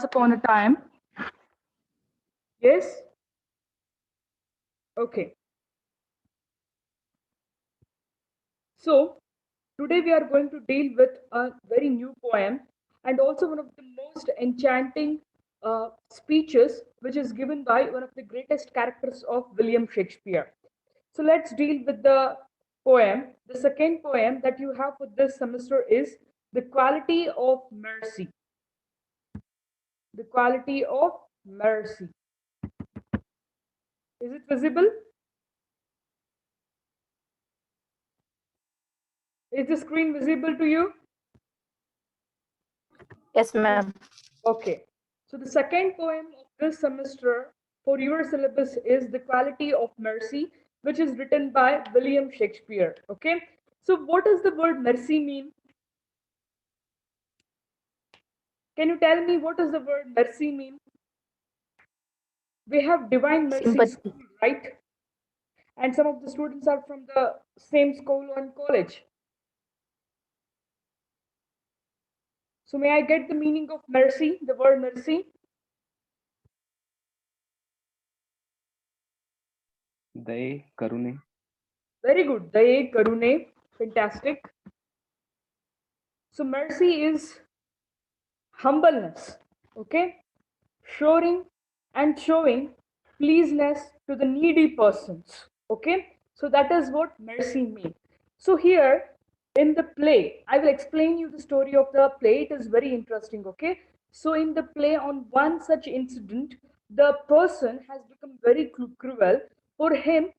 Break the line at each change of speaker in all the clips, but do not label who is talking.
once upon a time. Yes? Okay. So, today we are going to deal with a very new poem and also one of the most enchanting speeches which is given by one of the greatest characters of William Shakespeare. So, let's deal with the poem. The second poem that you have for this semester is The Quality of Mercy. The Quality of Mercy. Is it visible? Is the screen visible to you?
Yes, ma'am.
Okay. So the second poem of this semester for your syllabus is The Quality of Mercy, which is written by William Shakespeare. Okay. So what does the word mercy mean? Can you tell me what does the word mercy mean? We have Divine Mercy
Sympathy.
School, right? And some of the students are from the same school and college. So may I get the meaning of mercy, the word mercy?
दये करुणे.
Very good. Daye, Karune. Fantastic. So mercy is humbleness, okay? Showing pleaseness to the needy persons, okay? So that is what mercy means. So here in the play, I will explain you the story of the play. It is very interesting, okay? So in the play, on one such incident, the person has become very cruel. For him,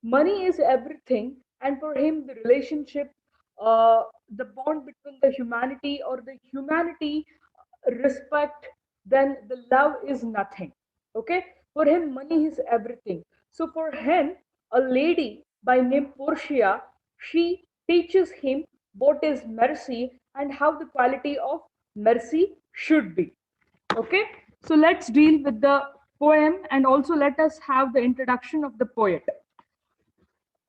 money is everything, and for him, the relationship, the bond between the humanity or the humanity respect, then the love is nothing. Okay, for him money is everything. So for him, a lady by name Portia, she teaches him what is mercy and how the quality of mercy should be. Okay, so let's deal with the poem and also let us have the introduction of the poet.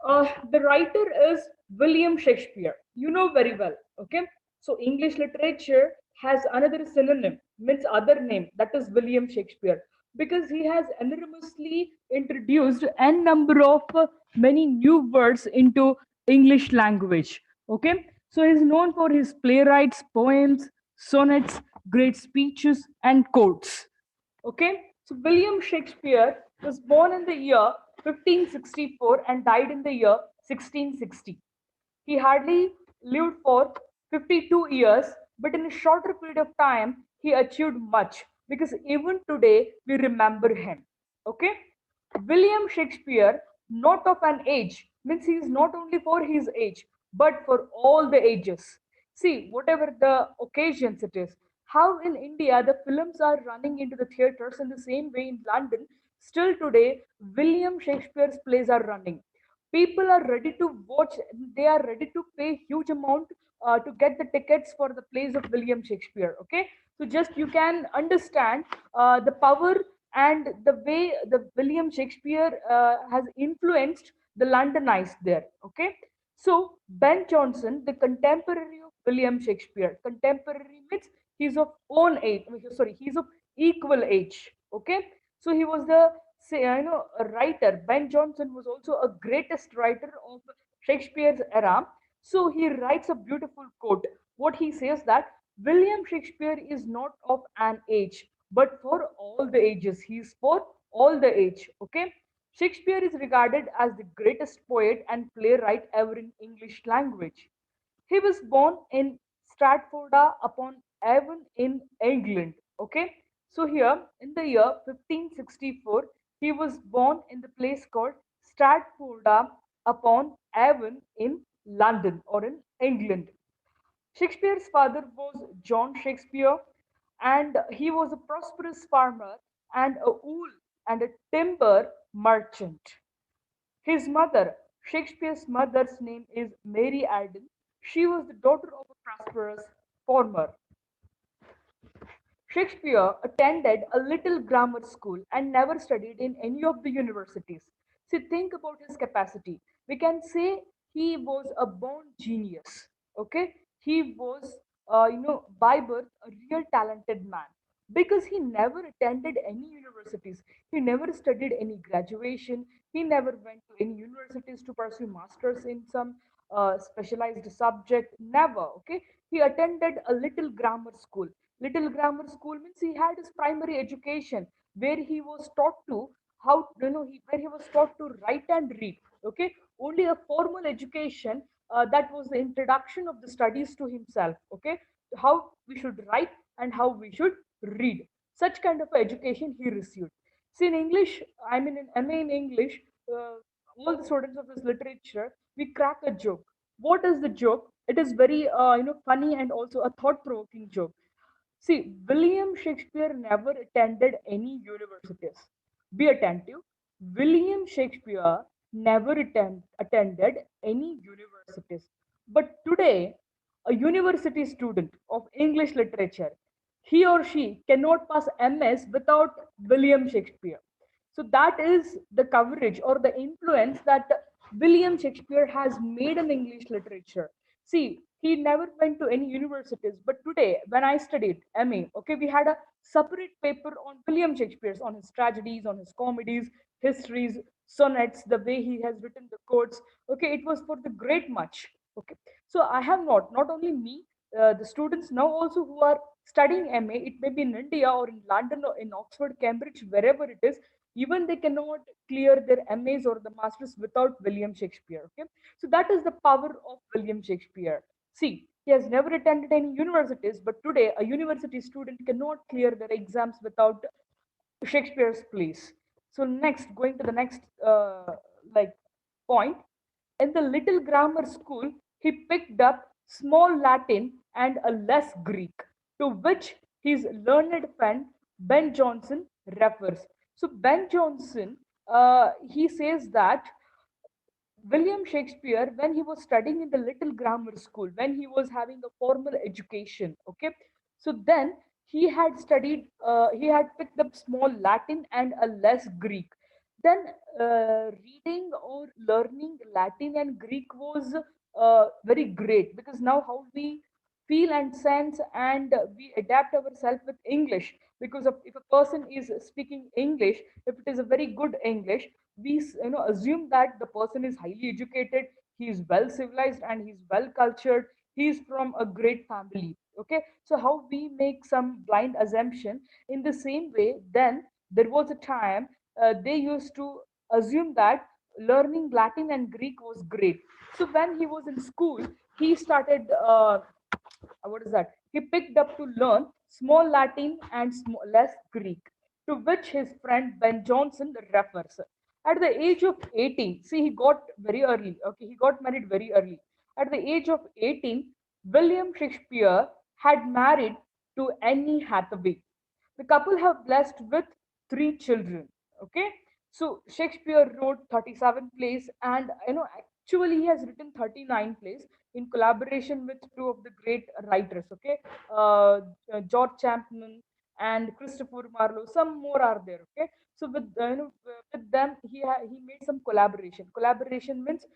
The writer is William Shakespeare. You know very well. Okay. So English literature has another synonym, means other name, that is William Shakespeare, because he has enormously introduced n number of many new words into English language. Okay. So he's known for his playwrights, poems, sonnets, great speeches, and quotes. Okay, so William Shakespeare was born in the year 1564 and died in the year 1660. He hardly lived for 52 years, but in a shorter period of time, he achieved much because even today we remember him. Okay, William Shakespeare, not of an age, means he is not only for his age, but for all the ages. See, whatever the occasions it is, how in India the films are running into the theaters in the same way in London, still today, William Shakespeare's plays are running. People are ready to watch, they are ready to pay huge amount to get the tickets for the plays of William Shakespeare. Okay, so just you can understand the power and the way the William Shakespeare has influenced the Londonites there. Okay, so Ben Jonson, the contemporary of William Shakespeare, contemporary means he's of own age, sorry, he's of equal age. Okay, so he was the say, a writer. Ben Jonson was also a greatest writer of Shakespeare's era. So he writes a beautiful quote. What he says that William Shakespeare is not of an age, but for all the ages. He is for all the age. Okay. Shakespeare is regarded as the greatest poet and playwright ever in English language. He was born in Stratford upon Avon in England. Okay, so here in the year 1564, he was born in the place called Stratford upon Avon in London or in England. Shakespeare's father was John Shakespeare, and he was a prosperous farmer and a wool and a timber merchant. His mother, Shakespeare's mother's name is Mary Alden. She was the daughter of a prosperous farmer. Shakespeare attended a little grammar school and never studied in any of the universities. See, think about his capacity. We can say he was a born genius. Okay, he was, by birth, a real talented man. because he never attended any universities. He never studied any graduation. He never went to any universities to pursue masters in some specialized subject. Never. Okay, he attended a little grammar school. Little grammar school means he had his primary education where he was taught to how where he was taught to write and read. Okay, only a formal education, that was the introduction of the studies to himself. Okay, how we should write and how we should read. Such kind of education he received. See, in English, I mean, in MA in English, all the students of this literature, we crack a joke. What is the joke? It is very, funny and also a thought-provoking joke. See, William Shakespeare never attended any universities. Be attentive. William Shakespeare never attended any universities. But today, a university student of English literature, he or she cannot pass MS without William Shakespeare. So that is the coverage or the influence that William Shakespeare has made in English literature. See, he never went to any universities, but today, when I studied MA, okay, we had a separate paper on William Shakespeare's, on his tragedies, on his comedies, histories, sonnets, the way he has written the quotes. Okay, it was for the great much. Okay, so I have not only me, the students now also who are studying MA, it may be in India or in London or in Oxford, Cambridge, wherever it is, even they cannot clear their MAs or the masters without William Shakespeare. Okay, so that is the power of William Shakespeare. See, he has never attended any universities, but today a university student cannot clear their exams without Shakespeare's plays. So next, going to the next like point, in the little grammar school, he picked up small Latin and a less Greek, to which his learned friend Ben Jonson refers. So Ben Jonson, he says that William Shakespeare, when he was studying in the little grammar school, when he was having a formal education, okay, so then he had picked up small Latin and a less Greek. Then reading or learning Latin and Greek was very great, because now how we feel and sense and we adapt ourselves with English, because of, if a person is speaking English, if it is a very good English, we assume that the person is highly educated, he is well civilized and he's well cultured, he is from a great family. Okay, so how we make some blind assumption, in the same way, then there was a time they used to assume that learning Latin and Greek was great. So when he was in school, he started what is that? He picked up to learn small Latin and less Greek, to which his friend Ben Jonson refers. At the age of 18, see, he got very early. Okay, he got married very early. At the age of 18, William Shakespeare had married to Annie Hathaway. The couple have blessed with three children. Okay, so Shakespeare wrote 37 plays, and actually he has written 39 plays in collaboration with two of the great writers. Okay, George Champman and Christopher Marlowe. Some more are there. Okay, so with them he made some collaboration. Collaboration means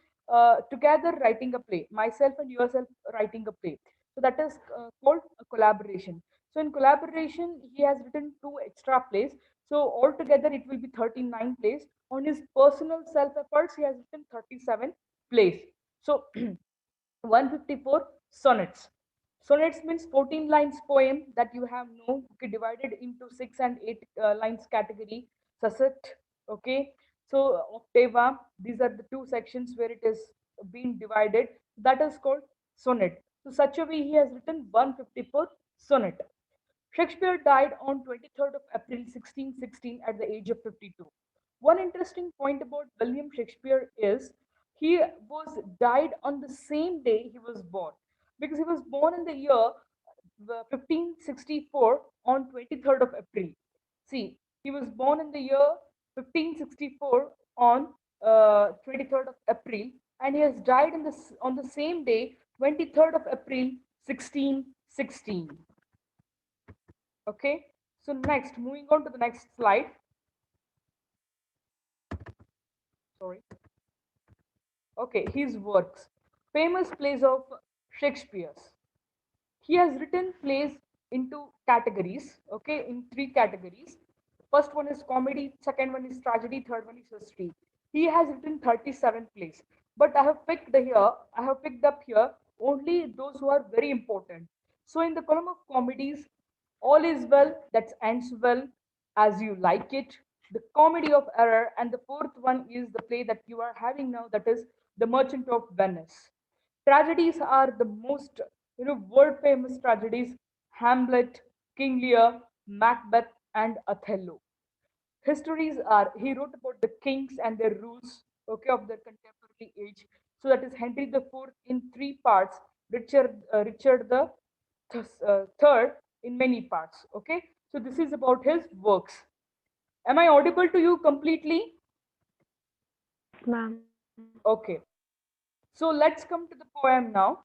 together writing a play. Myself and yourself writing a play. So that is called a collaboration. So in collaboration, he has written two extra plays. So altogether, it will be 39 plays. On his personal self efforts, he has written 37 plays. So 154 sonnets. Sonnets means 14 lines poem that you have no, okay, divided into 6 and 8 lines category. Susset, okay. So octava, these are the two sections where it is being divided. That is called sonnet. So such a way he has written 154 sonnet. Shakespeare died on 23rd of April 1616 at the age of 52. One interesting point about William Shakespeare is he was died on the same day he was born, because he was born in the year 1564 on 23rd of April. See, he was born in the year 1564 on 23rd of April, and he has died on the same day, 23rd of April 1616. Okay, so next, moving on to the next slide. Sorry. Okay, his works. Famous plays of Shakespeare's. He has written plays into categories, okay, in three categories. First one is comedy, second one is tragedy, third one is history. He has written 37 plays, but I have picked up here only those who are very important. So in the column of comedies, All is Well, that ends well, As You Like It, The Comedy of Error, and the fourth one is the play that you are having now, that is The Merchant of Venice. Tragedies are the most, world famous tragedies: Hamlet, King Lear, Macbeth, and Othello. Histories are, he wrote about the kings and their rules, okay, of their contemporary age. So that is Henry the Fourth in three parts, Richard the third in many parts. Okay, so this is about his works. Am I audible to you completely?
Yes, ma'am.
Okay. So let's come to the poem now.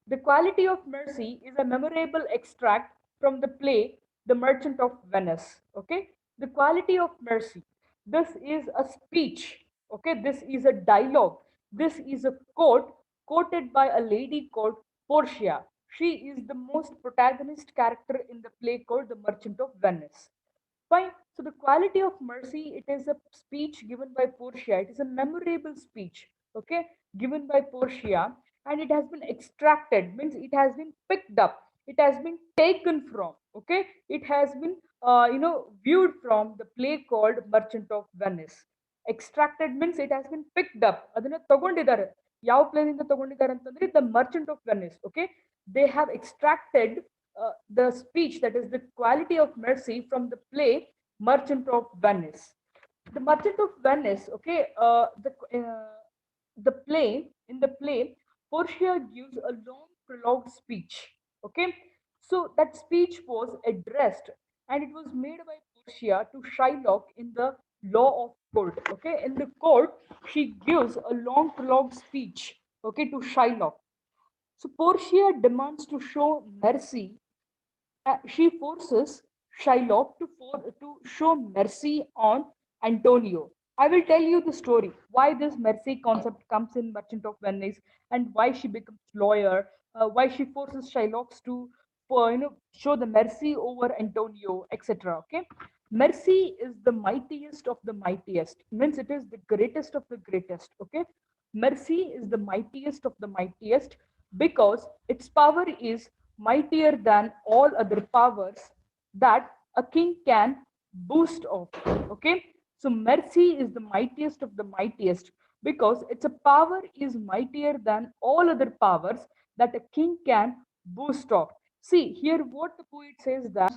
The Quality of Mercy is a memorable extract from the play The Merchant of Venice. Okay, the Quality of Mercy. This is a speech. Okay, this is a dialogue. This is a quote quoted by a lady called Portia. She is the most protagonist character in the play called The Merchant of Venice. Fine. So the quality of mercy, it is a speech given by Portia. It is a memorable speech, okay, given by Portia, and it has been extracted, means it has been picked up, it has been taken from, okay, it has been, viewed from the play called Merchant of Venice. Extracted means it has been picked up. ಅದನ್ನ ತಗೊಂಡಿದ್ದಾರೆ. ಯಾವ ಪ್ಲೇನಿಂದ ತಗೊಂಡಿದ್ದಾರೆ ಅಂತಂದ್ರೆ the Merchant of Venice. Okay, they have extracted the speech, that is the quality of mercy, from the play Merchant of Venice. The Merchant of Venice, okay, the play, in the play, Portia gives a long prologue speech. Okay, so that speech was addressed and it was made by Portia to Shylock in the law of court. Okay, in the court, she gives a long prologue speech, okay, to Shylock. So Portia demands to show mercy. She forces Shylock to show mercy on Antonio. I will tell you the story why this mercy concept comes in Merchant of Venice and why she becomes lawyer, why she forces Shylock to show the mercy over Antonio, etc. Okay, mercy is the mightiest of the mightiest, means it is the greatest of the greatest. Okay, mercy is the mightiest of the mightiest because its power is mightier than all other powers that a king can boast of. Okay, so mercy is the mightiest of the mightiest because its power is mightier than all other powers that a king can boast of. See here what the poet says, that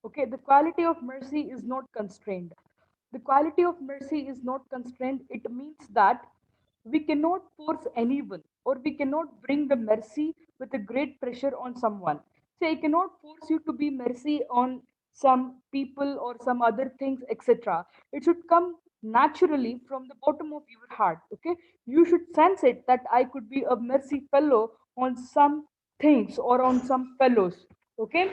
okay, the quality of mercy is not constrained. The quality of mercy is not constrained. It means that we cannot force anyone or we cannot bring the mercy with a great pressure on someone. Say, I cannot force you to be mercy on some people or some other things, etc. It should come naturally from the bottom of your heart. Okay, you should sense it that I could be a mercy fellow on some things or on some fellows. Okay,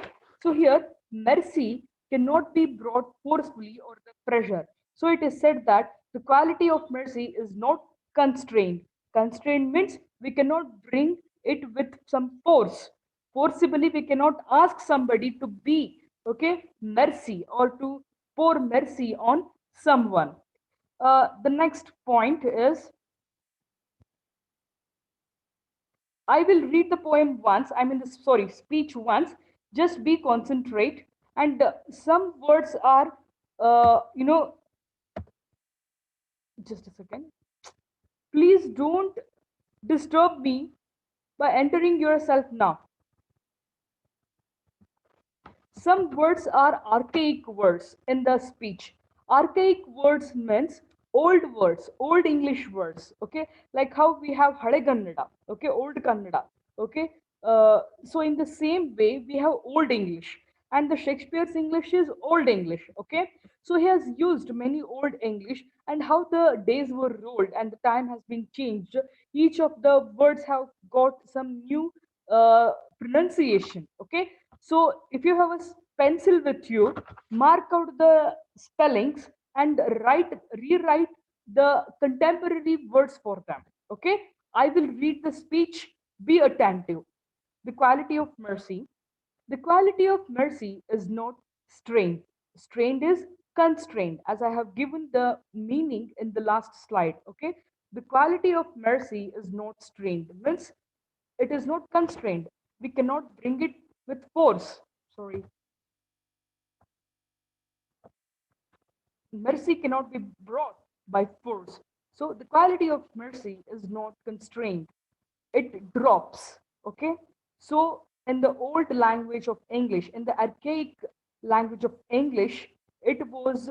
so here mercy cannot be brought forcefully or the pressure. So it is said that the quality of mercy is not constrained. Constrained means we cannot bring it with some force. Forcibly, we cannot ask somebody to be, okay, mercy or to pour mercy on someone. The next point is, I will read the poem once, I mean, the, sorry, speech once. Just be concentrate. And some words are, you know, just a second. Please don't disturb me by entering yourself now. Some words are archaic words in the speech. Archaic words means old words, old English words. Okay, like how we have Hale Kannada, okay, old Kannada. Okay, so in the same way we have old English, and the Shakespeare's English is old English. Okay, so he has used many old English, and how the days were rolled and the time has been changed. Each of the words have got some new pronunciation. Okay, so if you have a pencil with you, mark out the spellings and rewrite the contemporary words for them. Okay, I will read the speech. Be attentive. The quality of mercy. The quality of mercy is not strained. Strained is constrained, as I have given the meaning in the last slide. Okay, the quality of mercy is not strained, means it is not constrained. We cannot bring it with force. Sorry, mercy cannot be brought by force. So the quality of mercy is not constrained, it drops. Okay, so in the old language of English, in the archaic language of English, it was.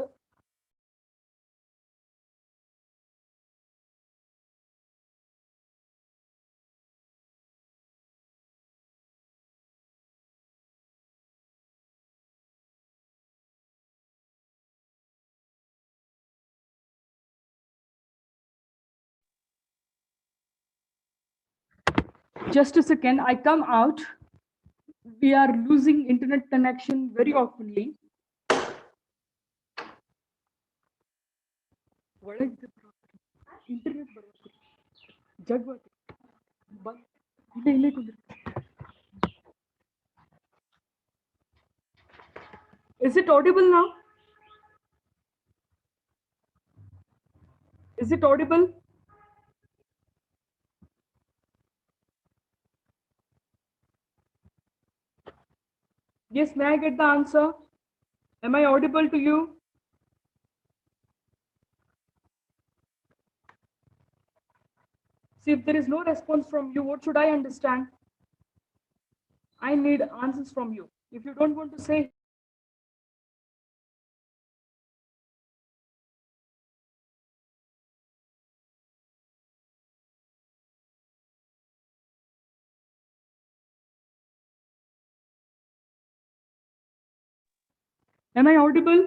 Just a second, I come out. We are losing internet connection very oftenly. ಒಳಗೆ internet ಬರ್ಬೇಕು ಜಗ್ ಬಂದ್ ಇಲ್ಲೇ ಇಲ್ಲೇ ಕುಂದ್ರಿ. Is it audible now? Is it audible? Yes, may I get the answer? Am I audible to you? See, if there is no response from you, what should I understand? I need answers from you. If you don't want to say, am I audible?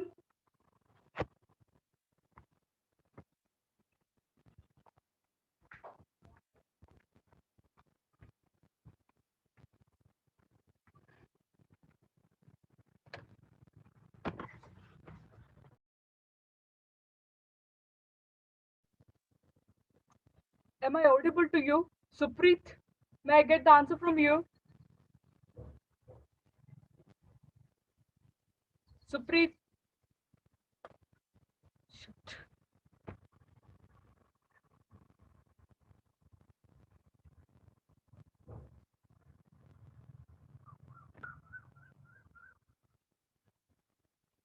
Am I audible to you? Supreet, may I get the answer from you? Supreet. Shit.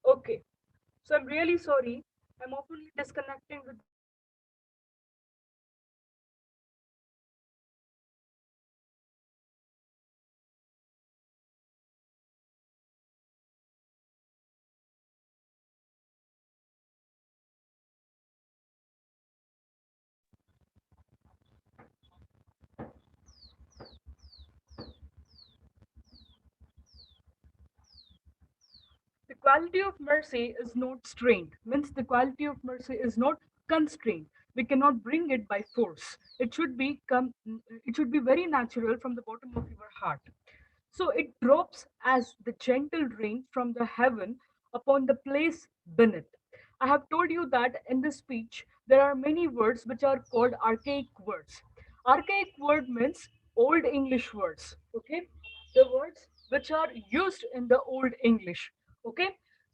Okay. So I'm really sorry. I'm oftenly disconnecting with. The quality of mercy is not strained, means the quality of mercy is not constrained. We cannot bring it by force. It should be very natural from the bottom of your heart. So it drops as the gentle rain from the heaven upon the place beneath. I have told you that in this speech there are many words which are called archaic words. Archaic word means old English words. Okay, the words which are used in the old English. Okay,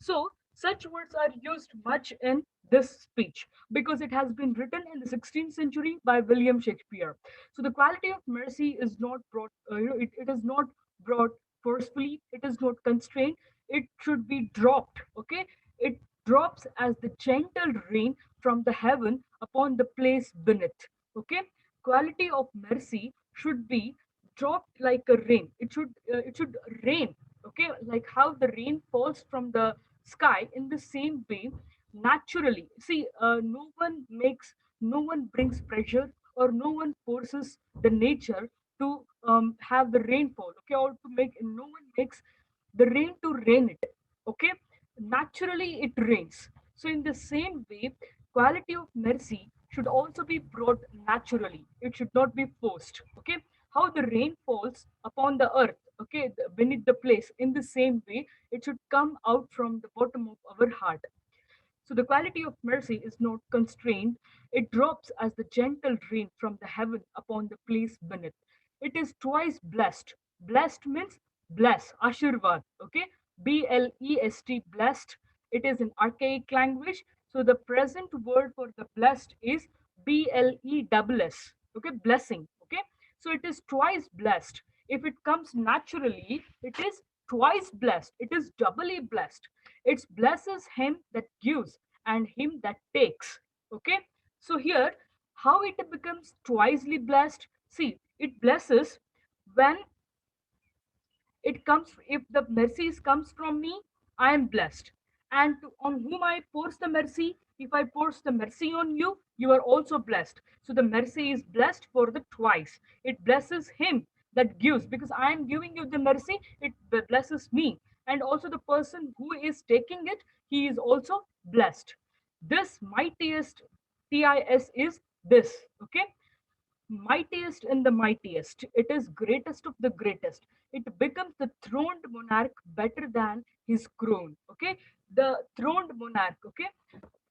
so such words are used much in this speech because it has been written in the 16th century by William Shakespeare. So the quality of mercy is not brought, it is not brought forcefully, it is not constrained, it should be dropped. Okay, it drops as the gentle rain from the heaven upon the place beneath. Okay, quality of mercy should be dropped like a rain. It should rain. Okay, like how the rain falls from the sky, in the same way, naturally. See, no one brings pressure, or no one forces the nature to have the rainfall. Okay, or to make, no one makes the rain to rain it. Okay, naturally it rains. So in the same way, quality of mercy should also be brought naturally. It should not be forced. Okay, how the rain falls upon the earth, okay, beneath the place, in the same way it should come out from the bottom of our heart. So the quality of mercy is not constrained, it drops as the gentle rain from the heaven upon the place beneath. It is twice blessed. Blessed means bless, Ashirvad, okay? Blest, blessed. It is an archaic language. So the present word for the blessed is Bless, okay? Blessing, okay? So it is twice blessed. If it comes naturally, it is twice blessed. It is doubly blessed. It blesses him that gives and him that takes. Okay. So here, how it becomes twicely blessed? See, it blesses when it comes, if the mercies comes from me, I am blessed. And on whom I pours the mercy, if I pours the mercy on you, you are also blessed. So the mercy is blessed for the twice. It blesses him that gives, because I am giving you the mercy, it blesses me. And also the person who is taking it, he is also blessed. This mightiest, tis, is this. Okay, mightiest and the mightiest. It is greatest of the greatest. It becomes the throned monarch better than his crown. Okay, the throned monarch. Okay,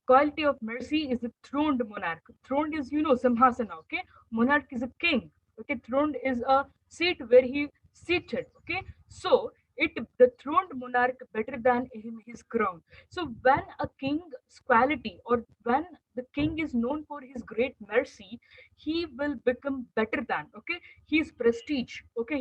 quality of mercy is the throned monarch. Throned is, simhasana. Okay, monarch is a king. Okay, throned is a seat where he seated. Okay, so it, the throned monarch better than him his crown. So when a king's quality, or when the king is known for his great mercy, he will become better than. Okay, his prestige. Okay,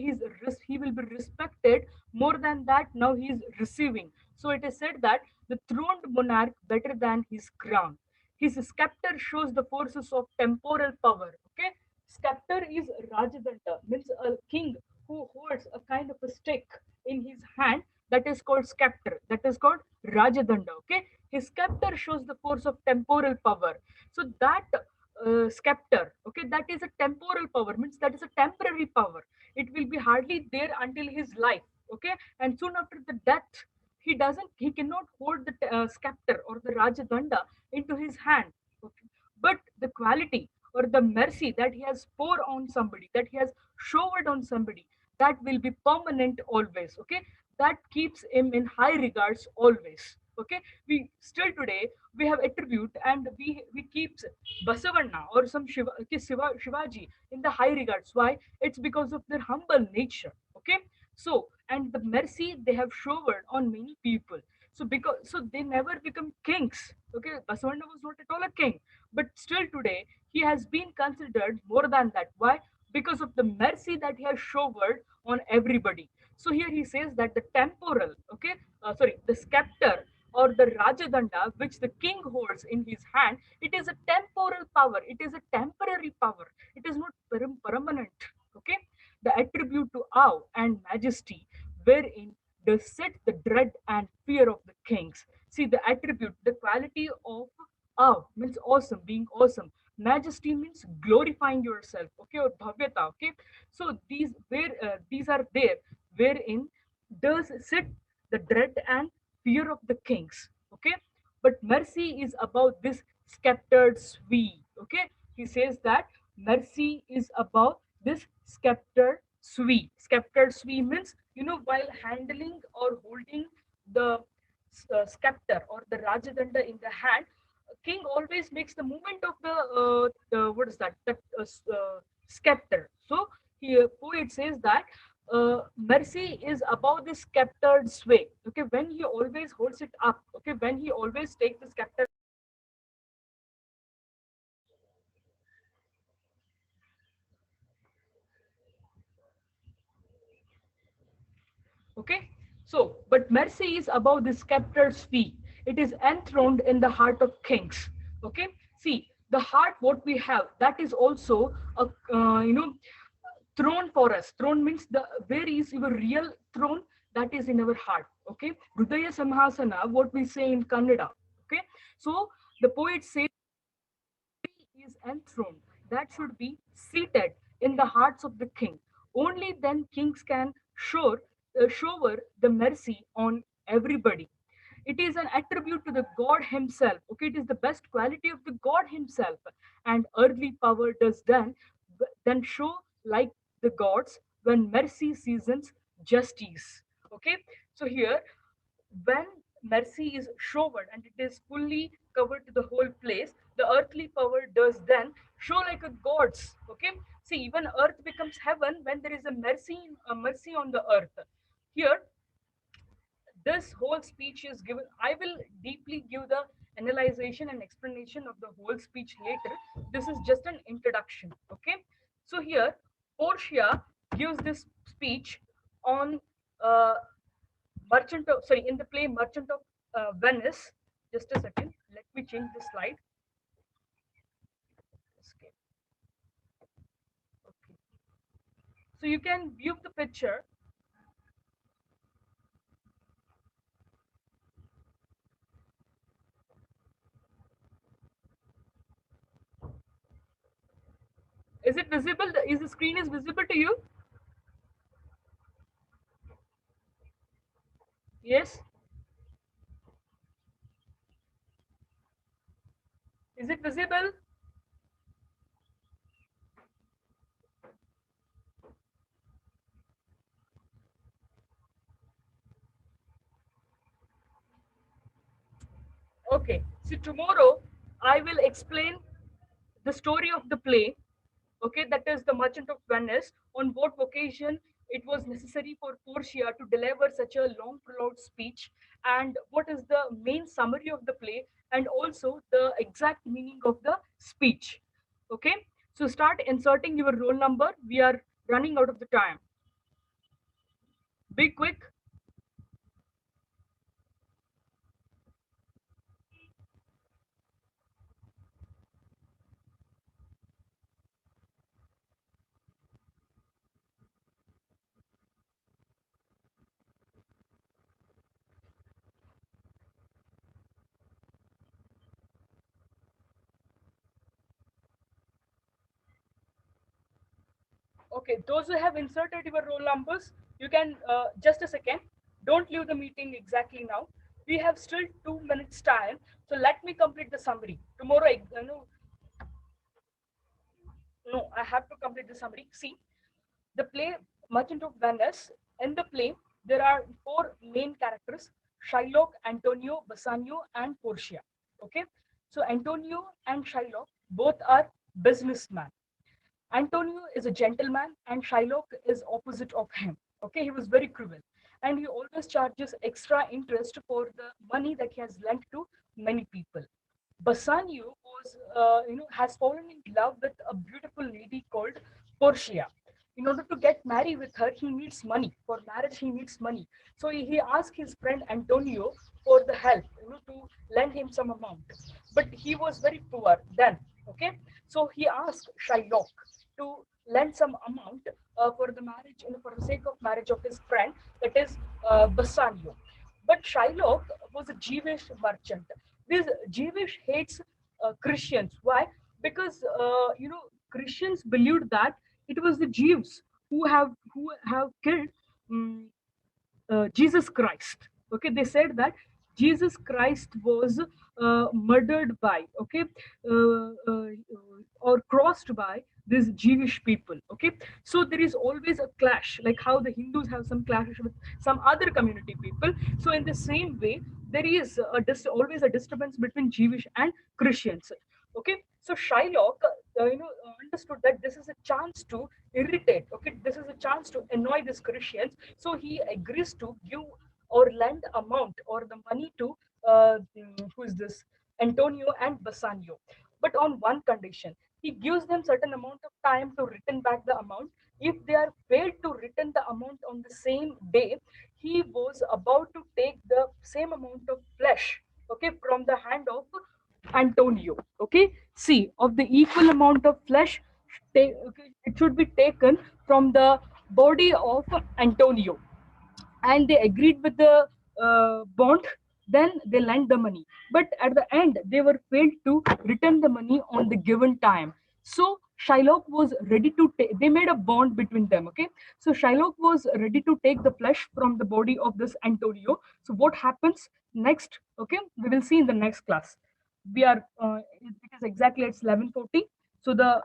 he will be respected more than that. Now he is receiving. So it is said that the throned monarch better than his crown. His scepter shows the forces of temporal power. Okay, scepter is Rajadanta, means a king who holds a kind of a stick in his hand. That is called scepter. That is called Rajadanda. Okay, his scepter shows the force of temporal power. So that scepter, okay, that is a temporal power, means that is a temporary power. It will be hardly there until his life. Okay, and soon after the death, he cannot hold the scepter or the Rajadanda into his hand. Okay. But the quality or the mercy that he has poured on somebody, that he has showered on somebody, that will be permanent always. Okay, that keeps him in high regards always. Okay, we still today we have attribute, and we keep Basavanna or some Shivaji in the high regards. Why? It's because of their humble nature. Okay, so, and the mercy they have showered on many people. So because, so they never become kings. Okay, Basavanna was not at all a king, but still today he has been considered more than that. Why? Because of the mercy that he has showered on everybody. So here he says that the temporal, okay, sorry, the scepter or the Rajadanda which the king holds in his hand, it is a temporal power. It is a temporary power. It is not permanent. Okay, the attribute to awe and majesty, wherein does sit the dread and fear of the kings. See, the attribute, the quality of awe means awesome, being awesome. Majesty means glorifying yourself, okay, or bhavyata, okay. So these are there, wherein does sit the dread and fear of the kings, okay. But mercy is about this sceptered sweep, okay. He says that mercy is about this sceptered sweep means, while handling or holding the scepter or the Rajadanda in the hand, king always makes the movement of the what is that, scepter. So here poet says that mercy is about the sceptered sway. Okay, when he always holds it up. Okay, when he always takes the scepter. Okay, so But mercy is above the scepter's feet. It is enthroned in the heart of kings. Okay, see the heart. What we have, that is also a throne for us. Throne means the where is your real throne? That is in our heart. Okay, Hridaya Samhasana. What we say in Kannada. Okay, so the poet says is enthroned, that should be seated in the hearts of the king. Only then kings can shower the mercy on everybody. It is an attribute to the God Himself. Okay, it is the best quality of the God Himself, and earthly power does then show like the gods when mercy seasons justice. Okay, so here when mercy is showered and it is fully covered to the whole place, the earthly power does then show like a god's. Okay, see, even earth becomes heaven when there is a mercy on the earth. Here, this whole speech is given. I will deeply give the analyzation and explanation of the whole speech later. This is just an introduction. Okay, so here Portia gives this speech on uh, Merchant of, sorry, in the play Merchant of Venice. Just a second, let me change the slide. Escape. Okay, so you can view the picture. Is it visible? Is the screen is visible to you? Yes. Is it visible? Okay. So tomorrow I will explain the story of the play. Okay, that is the Merchant of Venice. On what occasion it was necessary for Portia to deliver such a long, prolonged speech, and what is the main summary of the play, and also the exact meaning of the speech. Okay, so start inserting your roll number. We are running out of the time. Be quick. Okay, those who have inserted your roll numbers, you can just a second. Don't leave the meeting exactly now. We have still 2 minutes time, so let me complete the summary. Tomorrow, no, I have to complete the summary. See, the play Merchant of Venice. In the play, there are four main characters: Shylock, Antonio, Bassanio, and Portia. Okay, so Antonio and Shylock both are businessmen. Antonio is a gentleman, and Shylock is opposite of him. Okay, he was very cruel, and he always charges extra interest for the money that he has lent to many people. Bassanio was, has fallen in love with a beautiful lady called Portia. In order to get married with her, he needs money. For marriage, he needs money. So he asked his friend Antonio for the help, to lend him some amount. But he was very poor then. Okay, so he asked Shylock to lend some amount for the marriage, for the sake of marriage of his friend, that is Bassanio. But Shylock was a Jewish merchant. This Jewish hates Christians. Why? Because Christians believed that it was the Jews who have killed um, Jesus Christ. Okay, they said that Jesus Christ was murdered by, okay, or crossed by these Jewish people. Okay, so there is always a clash, like how the Hindus have some clash with some other community people. So in the same way, there is always a disturbance between Jewish and Christians. Okay, so Shylock, understood that this is a chance to irritate. Okay, this is a chance to annoy these Christians, so he agrees to give or lend amount or the money to who is this Antonio and Bassanio, but on one condition. He gives them certain amount of time to return back the amount. If they are failed to return the amount on the same day, he was about to take the same amount of flesh, okay, from the hand of Antonio. Okay, see, of the equal amount of flesh, okay, it should be taken from the body of Antonio, and they agreed with the bond. Then they lent the money, but at the end they were failed to return the money on the given time. So Shylock was ready to take, they made a bond between them. Okay, so Shylock was ready to take the flesh from the body of this Antonio. So what happens next, okay, we will see in the next class. We are it is exactly at 11:40, so the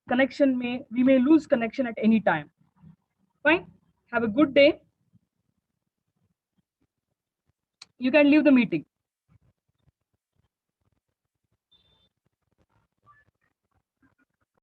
connection may, we may lose connection at any time. Fine, have a good day. You can leave the meeting.